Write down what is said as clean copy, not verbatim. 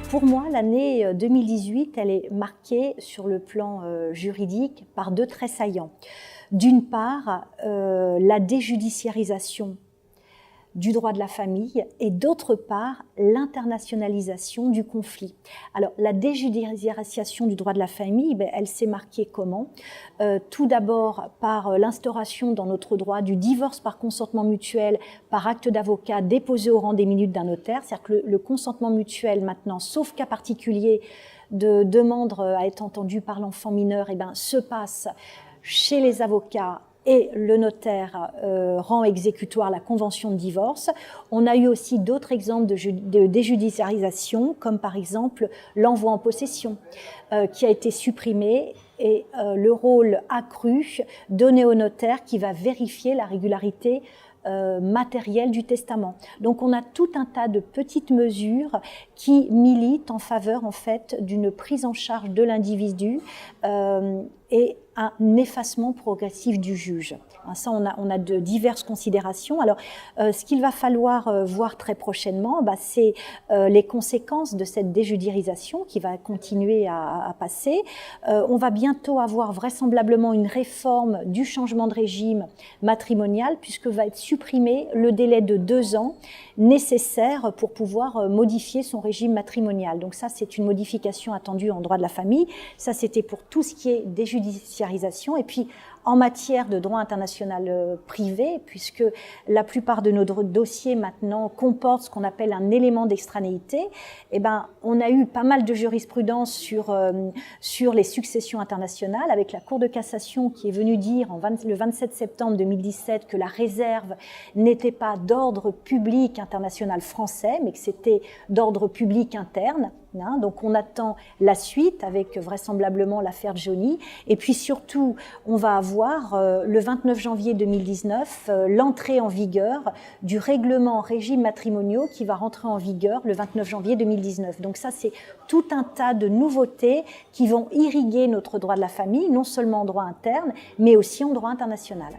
Pour moi, l'année 2018, elle est marquée sur le plan juridique par deux traits saillants. D'une part, la déjudiciarisation du droit de la famille et d'autre part, l'internationalisation du conflit. Alors, la déjudiciarisation du droit de la famille, elle s'est marquée comment ? Tout d'abord par l'instauration dans notre droit du divorce par consentement mutuel, par acte d'avocat déposé au rang des minutes d'un notaire. C'est-à-dire que le consentement mutuel maintenant, sauf cas particulier de demande à être entendu par l'enfant mineur, se passe chez les avocats et le notaire rend exécutoire la convention de divorce. On a eu aussi d'autres exemples de déjudiciarisation, comme par exemple l'envoi en possession, qui a été supprimé et le rôle accru donné au notaire qui va vérifier la régularité matérielle du testament. Donc on a tout un tas de petites mesures qui militent en faveur en fait d'une prise en charge de l'individu et un effacement progressif du juge. Ça, on a de diverses considérations. Alors, ce qu'il va falloir voir très prochainement, c'est les conséquences de cette déjudiciarisation qui va continuer à passer. On va bientôt avoir vraisemblablement une réforme du changement de régime matrimonial, puisque va être supprimé le délai de 2 ans nécessaire pour pouvoir modifier son régime matrimonial. Donc ça, c'est une modification attendue en droit de la famille. Ça, c'était pour tout ce qui est déjudiciarisation. Et puis, en matière de droit international privé, puisque la plupart de nos dossiers maintenant comportent ce qu'on appelle un élément d'extranéité, on a eu pas mal de jurisprudence sur les successions internationales, avec la Cour de cassation qui est venue dire le 27 septembre 2017 que la réserve n'était pas d'ordre public international français, mais que c'était d'ordre public interne. Donc on attend la suite avec vraisemblablement l'affaire Johnny. Et puis surtout, on va avoir le 29 janvier 2019 l'entrée en vigueur du règlement régime matrimoniaux qui va rentrer en vigueur le 29 janvier 2019. Donc ça, c'est tout un tas de nouveautés qui vont irriguer notre droit de la famille, non seulement en droit interne, mais aussi en droit international.